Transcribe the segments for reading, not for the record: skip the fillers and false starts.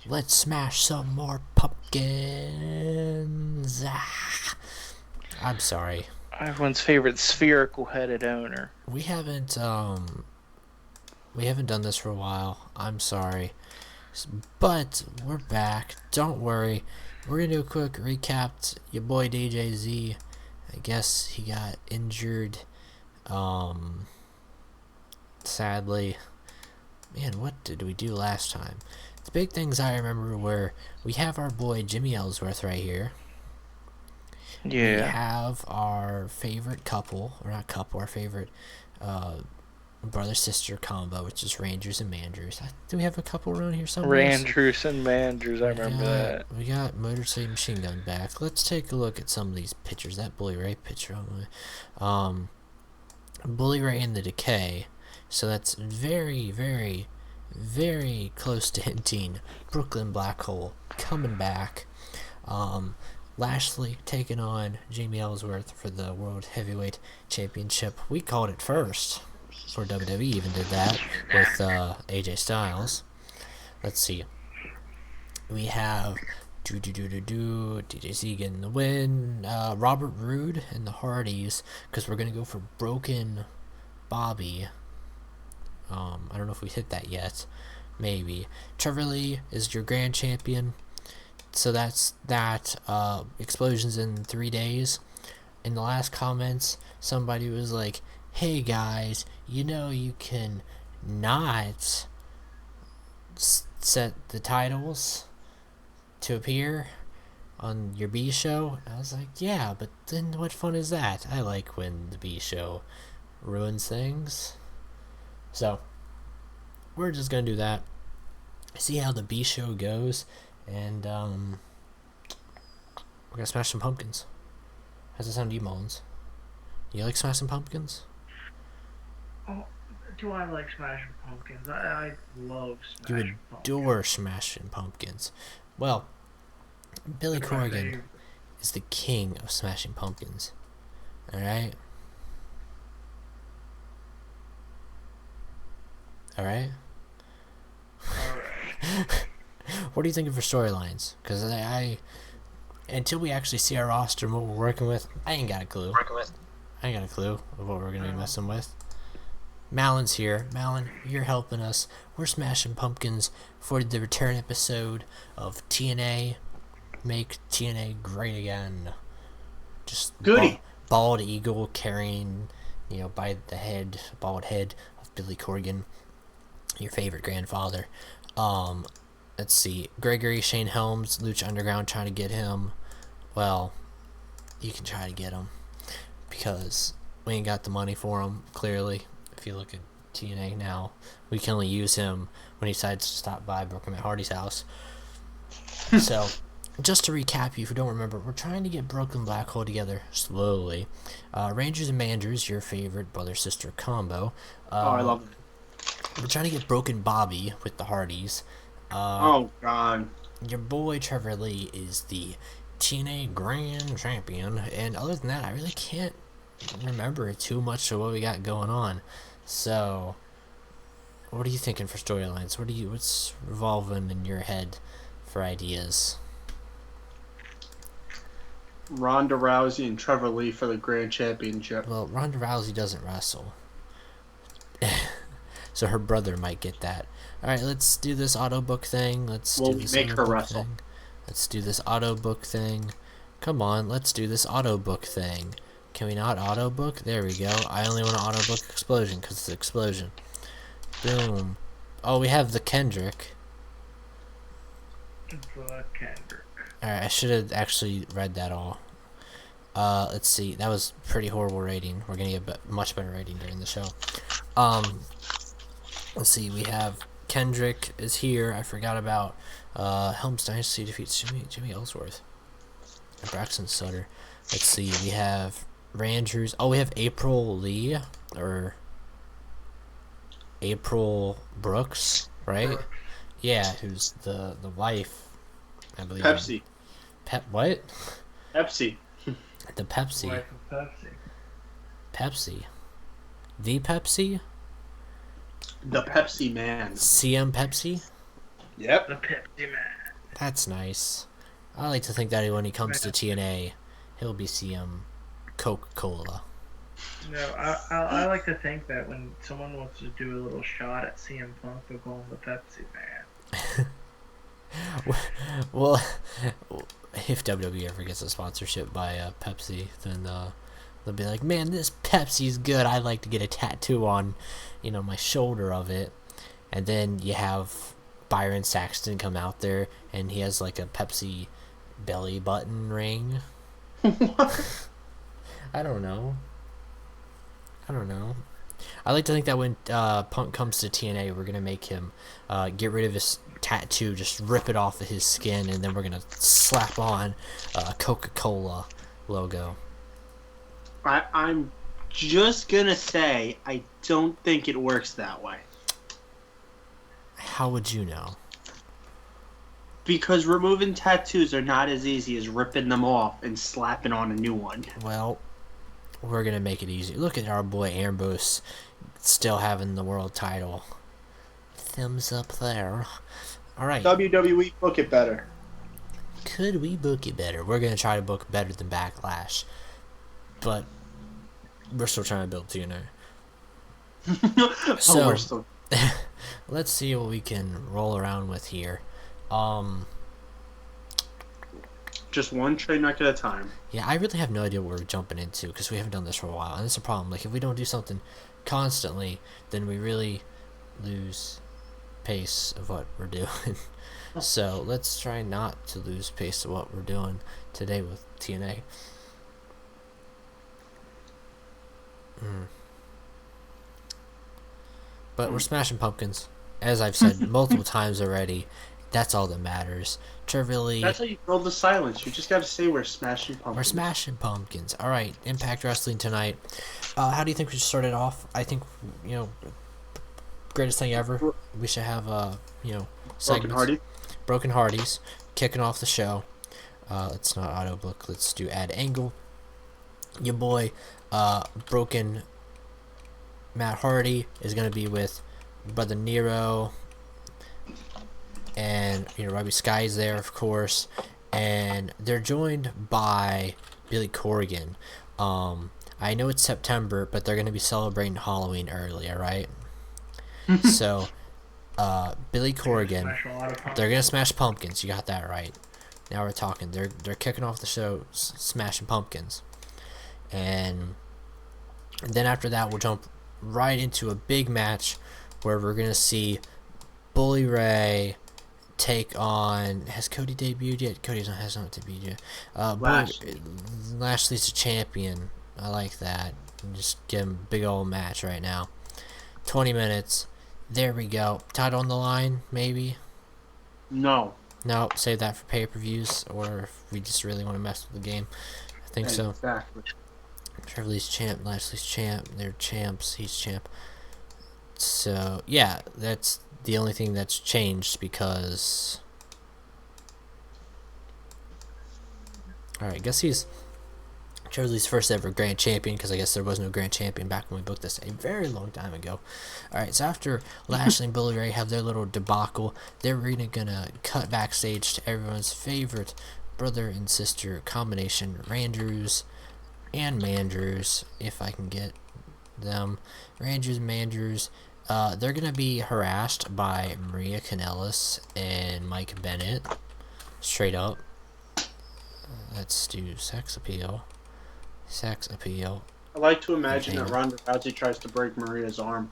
Let's smash some more pumpkins. Ah. I'm sorry. Everyone's favorite spherical-headed owner. We haven't done this for a while. I'm sorry. But we're back. Don't worry. We're gonna do a quick recap. Your boy DJZ, I guess he got injured. Sadly. Man, what did we do last time? The big things I remember were we have our boy Jimmy Ellsworth right here. We Yeah. have our favorite couple, or not couple, our favorite brother-sister combo, which is Rangers and Manders. Do we have a couple around here somewhere? Randrews and Manders, I remember that. We got Motor City Machine Gun back. Let's take a look at some of these pictures. That Bully Ray picture. Bully Ray in the Decay. So that's very, very, very close to hinting Brooklyn Black Hole coming back. Lashley taking on Jamie Ellsworth for the World Heavyweight Championship. We called it first, for WWE even did that with AJ Styles. Let's see. We have DJZ getting the win. Robert Roode and the Hardys, because we're gonna go for Broken Bobby. I don't know if we hit that yet. Maybe. Trevor Lee is your grand champion. So that's that. Explosions in 3 days. In the last comments, somebody was like, hey guys, you can not set the titles to appear on your B show. I was like, yeah, but then what fun is that? I like when the B show ruins things. So we're just gonna do that. See how the B show goes, and we're gonna smash some pumpkins. How's that sound to you, Mullins? You like smashing pumpkins? Oh, do I like smashing pumpkins? I love You smashing adore smashing pumpkins. Well, Billy Corgan is the king of smashing pumpkins. Alright? Alright? What are you thinking for storylines? Because I until we actually see our roster and what we're working with, I ain't got a clue. I ain't got a clue of what we're going to be messing with. Malon's here. Malon, you're helping us. We're smashing pumpkins for the return episode of TNA. Make TNA great again. Just Goody. Bald eagle carrying, by the head, bald head of Billy Corgan, your favorite grandfather. Let's see. Gregory Shane Helms, Lucha Underground, trying to get him. Well, you can try to get him because we ain't got the money for him, clearly. If you look at TNA now, we can only use him when he decides to stop by Brooklyn Matt Hardy's house. So, just to recap you, if you don't remember, we're trying to get Brooklyn Black Hole together slowly. Rangers and Manders, your favorite brother-sister combo. I love it. We're trying to get Broken Bobby with the Hardys. Oh, God. Your boy Trevor Lee is the TNA Grand Champion, and other than that, I really can't remember too much of what we got going on. So, what are you thinking for storylines? What's revolving in your head for ideas? Ronda Rousey and Trevor Lee for the Grand Championship. Well, Ronda Rousey doesn't wrestle, so her brother might get that. All right, let's do this auto book thing. Let's make her wrestle. Let's do this auto book thing. Come on, let's do this auto book thing. Can we not auto book? There we go. I only want to auto book Explosion because it's Explosion. Boom. Oh, we have the Kendrick. Kendrick. Alright, I should have actually read that all. Let's see. That was pretty horrible rating. We're gonna get a much better rating during the show. Let's see. We have Kendrick is here. I forgot about Helms Dynasty defeats Jimmy Ellsworth and Braxton Sutter. Let's see. We have Rangers. Oh, we have April Lee or April Brooks, right? Yeah, who's the wife, I believe. Pepsi. What? Pepsi. The Pepsi. Wife of Pepsi. Pepsi. The Pepsi? The Pepsi Man. CM Pepsi? Yep. The Pepsi Man. That's nice. I like to think that when he comes to TNA, he'll be seeing Coca-Cola. No, I like to think that when someone wants to do a little shot at CM Punk, they'll go on the Pepsi Man. Well, if WWE ever gets a sponsorship by Pepsi, then they'll be like, man, this Pepsi's good. I'd like to get a tattoo on, my shoulder of it. And then you have Byron Saxton come out there, and he has like a Pepsi belly button ring. What? I don't know. I like to think that when Punk comes to TNA, we're gonna make him get rid of his tattoo, just rip it off of his skin, and then we're gonna slap on a Coca-Cola logo. I'm just gonna say I don't think it works that way. How would you know? Because removing tattoos are not as easy as ripping them off and slapping on a new one. Well, we're gonna make it easy. Look at our boy Ambrose still having the world title. Thumbs up there. Alright. WWE, book it better. Could we book it better? We're gonna try to book better than Backlash. But we're still trying to build TNA. So, we're still... let's see what we can roll around with here. Just one train wreck at a time. Yeah, I really have no idea what we're jumping into because we haven't done this for a while, and it's a problem. Like, if we don't do something constantly, then we really lose pace of what we're doing. So let's try not to lose pace of what we're doing today with TNA. But we're smashing pumpkins, as I've said multiple times already. That's all that matters. Trivially, That's how you build the silence. You just gotta say we're smashing pumpkins. we're smashing pumpkins. All right, Impact Wrestling tonight. How do you think we should start it off? I think greatest thing ever. We should have Broken segments. Hardy. Broken Hardys kicking off the show. Let's not auto book. Let's do add angle. Your boy, Broken Matt Hardy is gonna be with Brother Nero. And Robbie Sky's there, of course, and they're joined by Billy Corgan. I know it's September, but they're gonna be celebrating Halloween early, alright? So, Billy Corgan, they're gonna smash pumpkins. You got that right. Now we're talking. They're kicking off the show, smashing pumpkins, and then after that, we'll jump right into a big match where we're gonna see Bully Ray take on... Has Cody debuted yet? Cody has not debuted yet. Lashley's a champion. I like that. Just give him a big old match right now. 20 minutes. There we go. Title on the line, maybe? No. No, save that for pay-per-views, or if we just really want to mess with the game. I think so. Exactly. Trevor Lee's champ, Lashley's champ, they're champs, he's champ. So, yeah, that's the only thing that's changed because... Alright, I guess he's Trevor Lee's first ever Grand Champion, because I guess there was no Grand Champion back when we booked this a very long time ago. Alright, so after Lashley and Bully Ray have their little debacle, they're really gonna cut backstage to everyone's favorite brother and sister combination, Randrews and Mandrews, if I can get them. Randrews and Mandrews. They're gonna be harassed by Maria Kanellis and Mike Bennett. Straight up. Let's do sex appeal. Sex appeal. I like to imagine that Ronda Rousey tries to break Maria's arm.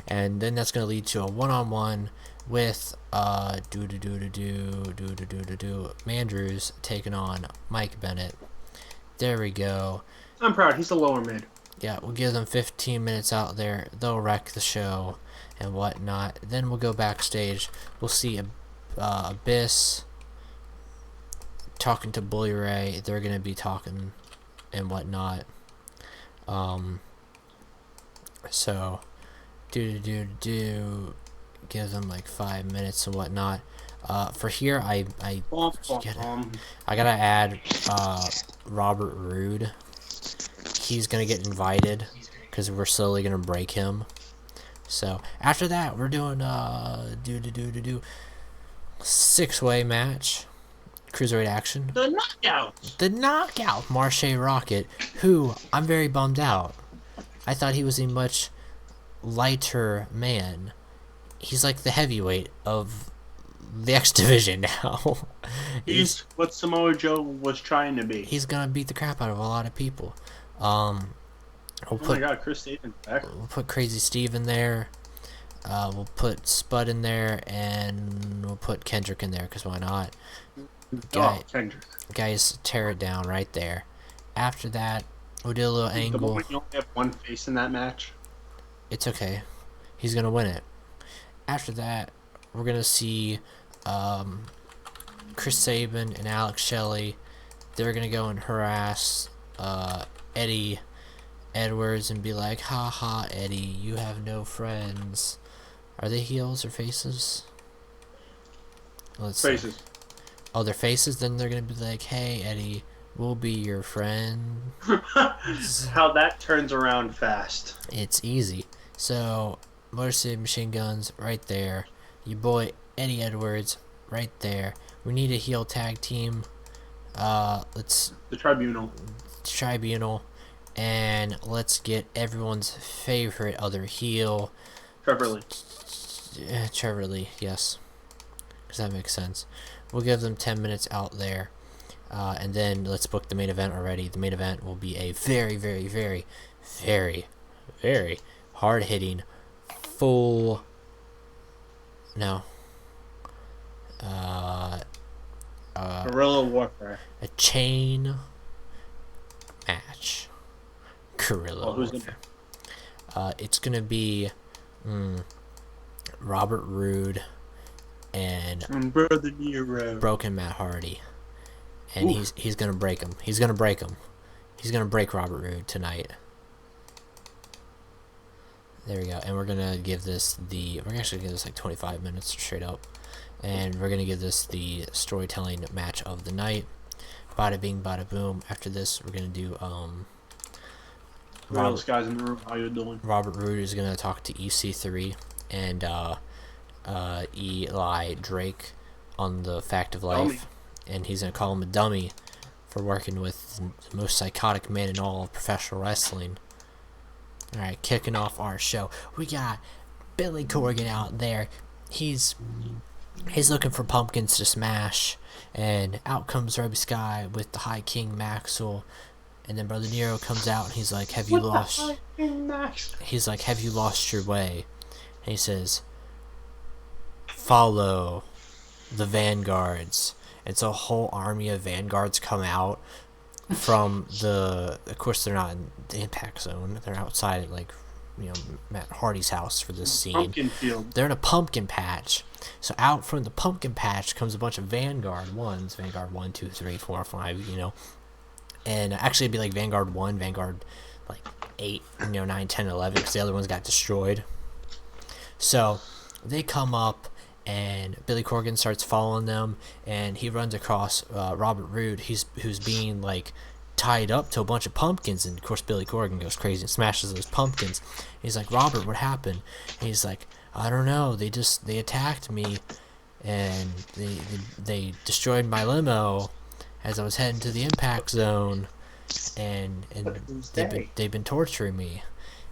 And then that's gonna lead to a one-on-one with Mandrews taking on Mike Bennett. There we go. I'm proud. He's a lower mid. Yeah, we'll give them 15 minutes out there. They'll wreck the show and whatnot. Then we'll go backstage. We'll see Abyss talking to Bully Ray. They're going to be talking and whatnot. So, give them like 5 minutes and whatnot. For here, I gotta add Robert Roode. He's gonna get invited because we're slowly gonna break him. So after that, we're doing 6-way match, cruiserweight action. The knockout. The knockout Marche Rocket, who I'm very bummed out. I thought he was a much lighter man. He's like the heavyweight of the X division now. He's what Samoa Joe was trying to be. He's gonna beat the crap out of a lot of people. Oh my God, Chris Sabin's back. We'll put Crazy Steve in there. We'll put Spud in there, and we'll put Kendrick in there, because why not? Kendrick. Guys, tear it down right there. After that, we'll do a little The angle. moment you only have one face in that match. It's okay. He's going to win it. After that, we're going to see Chris Sabin and Alex Shelley. They're going to go and harass Eddie Edwards and be like, "Ha ha, Eddie, you have no friends." Are they heels or faces? Let's Faces. see. Oh, they're faces? Then they're going to be like, "Hey, Eddie, we'll be your friend." How that turns around fast. It's easy. So, Motor City Machine Guns right there. Your boy Eddie Edwards right there. We need a heel tag team. Let's The Tribunal. Tribunal, and let's get everyone's favorite other heel, Trevor Lee. Trevor Lee. Yes, because that makes sense. We'll give them 10 minutes out there, and then let's book the main event already. The main event will be a very, very, very, very, very hard-hitting, full. No. Guerrilla Warfare. A chain match. Guerrilla Who's Warfare. It's gonna be Robert Roode and Brother Nero. Broken Matt Hardy, and he's gonna break him. He's gonna break him. He's gonna break Robert Roode tonight. There we go. And we're gonna give this we're actually gonna give this like 25 minutes straight up, and we're gonna give this the storytelling match of the night. Bada bing, bada boom. After this, we're gonna do Those guys in the room, how you doing? Robert Roode is gonna talk to EC3 and Eli Drake on the fact of life, and he's gonna call him a dummy for working with the most psychotic man in all of professional wrestling. Alright, kicking off our show, we got Billy Corgan out there. He's looking for pumpkins to smash, and out comes Ruby Sky with the High King Maxwell, and then Brother Nero comes out and he's like, "Have you lost?" He's like, "Have you lost your way?" And he says, "Follow the vanguards." And so a whole army of vanguards come out from of course they're not in the impact zone, they're outside at like, Matt Hardy's house for this scene. Pumpkin field. They're in a pumpkin patch. So out from the pumpkin patch comes a bunch of Vanguard ones, Vanguard 1, 2, 3, 4, 5, and actually it'd be like Vanguard 1, Vanguard like 8, 9, 10, 11, because the other ones got destroyed. So they come up, and Billy Corgan starts following them, and he runs across Robert Roode, who's being like tied up to a bunch of pumpkins, and of course Billy Corgan goes crazy and smashes those pumpkins. He's like, "Robert, what happened?" And he's like, "I don't know, they attacked me, and they destroyed my limo as I was heading to the impact zone, and they've been torturing me."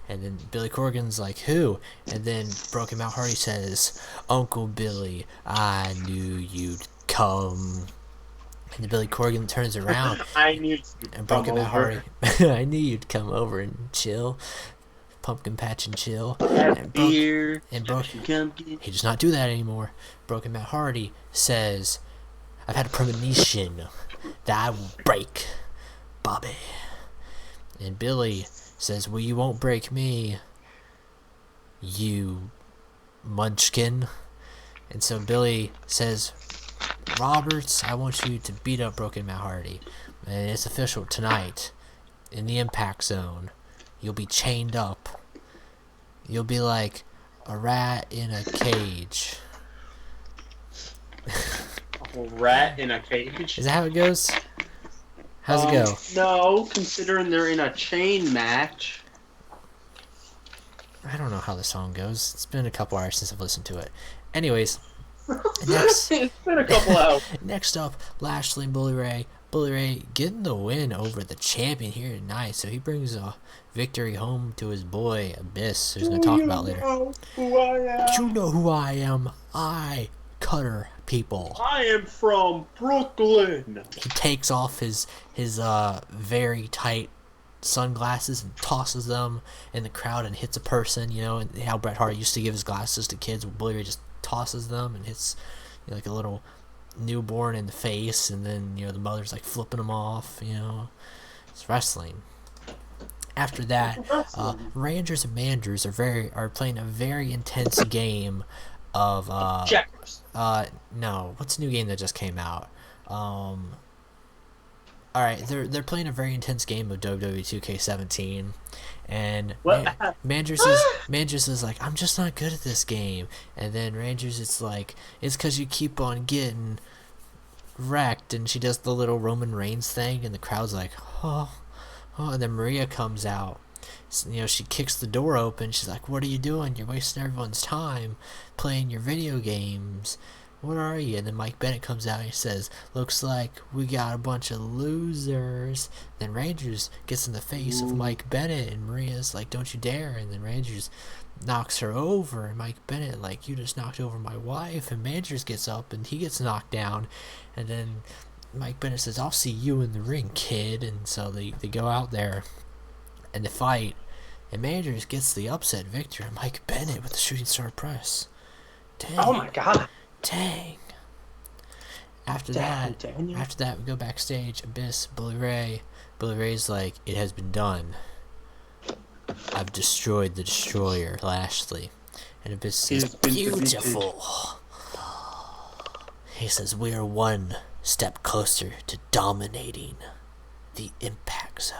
And then Billy Corgan's like, "Who?" And then Broken Matt Hardy says, "Uncle Billy, I knew you'd come." And then Billy Corgan turns around. I knew you'd and Broken Matt Hardy, "I knew you'd come over and chill, pumpkin patch and chill." And beer. He does not do that anymore. Broken Matt Hardy says, "I've had a premonition that I will break Bobby." And Billy says, "Well, you won't break me, you munchkin." And so Billy says, "Roberts, I want you to beat up Broken Matt Hardy. And it's official tonight, in the impact zone. You'll be chained up. You'll be like a rat in a cage." A rat in a cage? Is that how it goes? How's it go? No, considering they're in a chain match. I don't know how the song goes. It's been a couple hours since I've listened to it. Anyways, next It's been a couple hours. next up, Lashley and Bully Ray. Bully Ray getting the win over the champion here tonight, so he brings a victory home to his boy Abyss, who's going to talk about later. Know who I am? You know who I am. I cutter people. I am from Brooklyn. He takes off his very tight sunglasses and tosses them in the crowd and hits a person, and how Bret Hart used to give his glasses to kids. Bully Ray just tosses them and hits like a little newborn in the face, and then the mother's like flipping him off. It's wrestling. After that, Rangers and Manders are playing a very intense game of Checkers. no, what's the new game that just came out? Alright, they're playing a very intense game of WWE 2K17, and Manders is like, I'm just not good at this game, and then Rangers it's like, it's because you keep on getting wrecked, and she does the little Roman Reigns thing, and the crowd's like, oh, and then Maria comes out. She kicks the door open. She's like, what are you doing? You're wasting everyone's time playing your video games. What are you? And then Mike Bennett comes out and he says, looks like we got a bunch of losers. Then Rangers gets in the face of Mike Bennett, and Maria's like, don't you dare. And then Rangers knocks her over, and Mike Bennett like, you just knocked over my wife. And Rangers gets up and he gets knocked down, and then Mike Bennett says, I'll see you in the ring, kid. And so they go out there and they fight, and Manders gets the upset victory. Mike Bennett with the shooting star press. Dang. Oh my god. Dang. After that, we go backstage. Abyss, Bully Ray. Bully Ray's like, it has been done. I've destroyed the destroyer, Lashley. And Abyss says, beautiful. He says, we are one step closer to dominating the Impact Zone.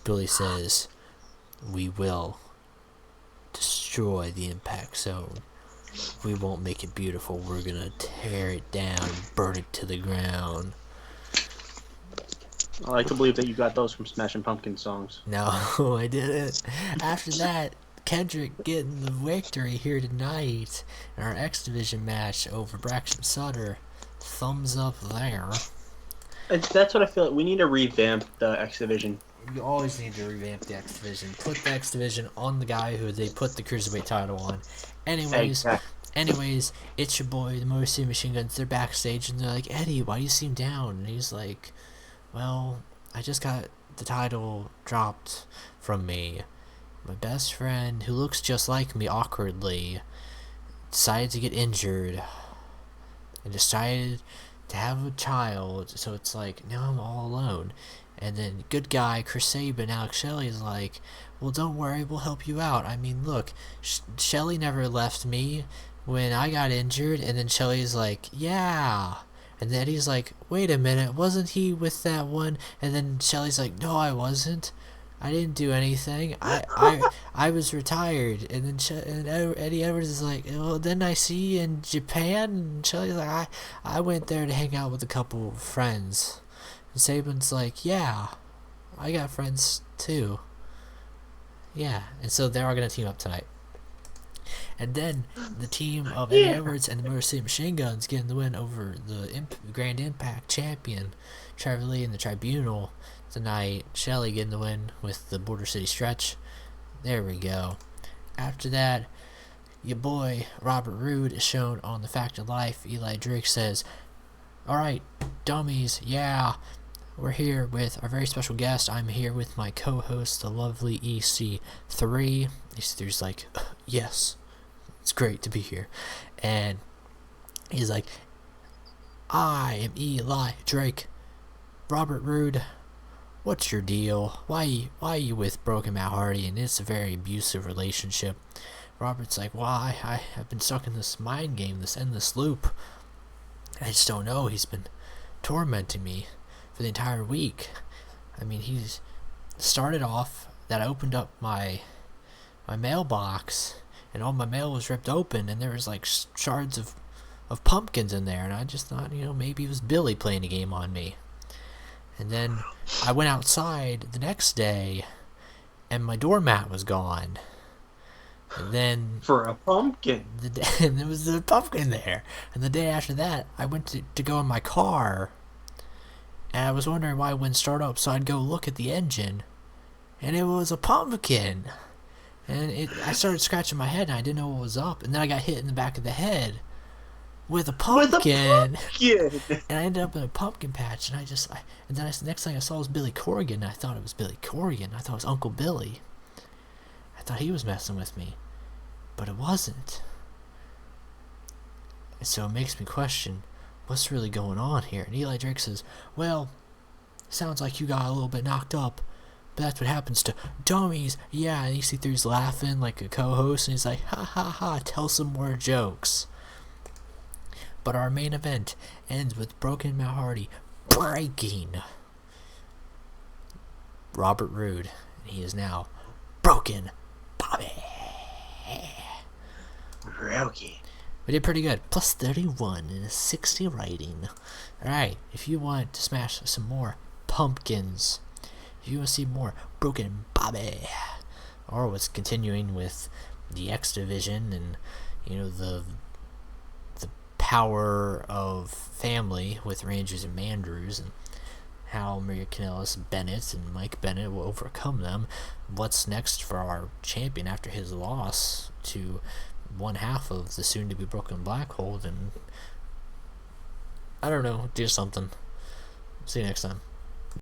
Bully says, we will destroy the Impact Zone. We won't make it beautiful. We're gonna tear it down, burn it to the ground. I like to believe that you got those from Smashing Pumpkins songs. No, I didn't. After that, Kendrick getting the victory here tonight in our X Division match over Braxton Sutter. Thumbs up there. That's what I feel like. We need to revamp the X Division. You always need to revamp the X Division. Put the X Division on the guy who they put the Cruiserweight title on. Anyways, it's your boy, the Motor City Machine Guns. They're backstage, and they're like, Eddie, why do you seem down? And he's like, well, I just got the title dropped from me. My best friend, who looks just like me awkwardly, decided to get injured and decided to have a child, so it's like, now I'm all alone. And then good guy Chris Sabin, Alex Shelley is like, well, don't worry, we'll help you out. I mean, look, Shelley never left me when I got injured. And then Shelley's like, yeah. And then Eddie's like, wait a minute, wasn't he with that one? And then Shelley's like, no, I wasn't. I didn't do anything. I was retired. And then Eddie Edwards is like, well, didn't I see you in Japan? And Shelley's like, I went there to hang out with a couple of friends. And Sabin's like, yeah, I got friends too. Yeah, and so they're all going to team up tonight. And then the team of Eddie Edwards and the Motor City Machine Guns getting the win over the Grand Impact champion, Trevor Lee, and the Tribunal tonight. Shelley getting the win with the Border City Stretch. There we go. After that, your boy Robert Roode is shown on The Fact of Life. Eli Drake says, alright, dummies, yeah, we're here with our very special guest. I'm here with my co-host, the lovely EC3. EC3's like, yes, it's great to be here. And he's like, I am Eli Drake. Robert Roode, what's your deal? Why are you with Broken Matt Hardy? And it's a very abusive relationship. Robert's like, well, I've been stuck in this mind game, this endless loop. I just don't know. He's been tormenting me for the entire week. I mean, he's started off that I opened up my mailbox, and all my mail was ripped open, and there was like shards of pumpkins in there, and I just thought, maybe it was Billy playing a game on me. And then I went outside the next day, and my doormat was gone. And then For a pumpkin. and there was a pumpkin there. And the day after that, I went to go in my car, and I was wondering why it wouldn't start up. So I'd go look at the engine, and it was a pumpkin. And I started scratching my head, and I didn't know what was up. And then I got hit in the back of the head with a pumpkin. Yeah. And I ended up in a pumpkin patch. And next thing I saw was Billy Corrigan. And I thought it was Billy Corrigan. I thought it was Uncle Billy. I thought he was messing with me, but it wasn't. And so it makes me question, what's really going on here? And Eli Drake says, well, sounds like you got a little bit knocked up, but that's what happens to dummies. Yeah, and EC3's laughing like a co-host, and he's like, ha ha ha, tell some more jokes. But our main event ends with Broken Matt Hardy breaking Robert Roode, and he is now Broken Bobby. Broken. We did pretty good. Plus 31 and a 60 rating. Alright, if you want to smash some more pumpkins, if you want to see more Broken Bobby, or what's continuing with the X Division and, you know, the power of family with Rangers and Mandrews, and how Maria Kanellis Bennett and Mike Bennett will overcome them. What's next for our champion after his loss to one half of the soon-to-be broken Black Hole? And I don't know, do something. See you next time.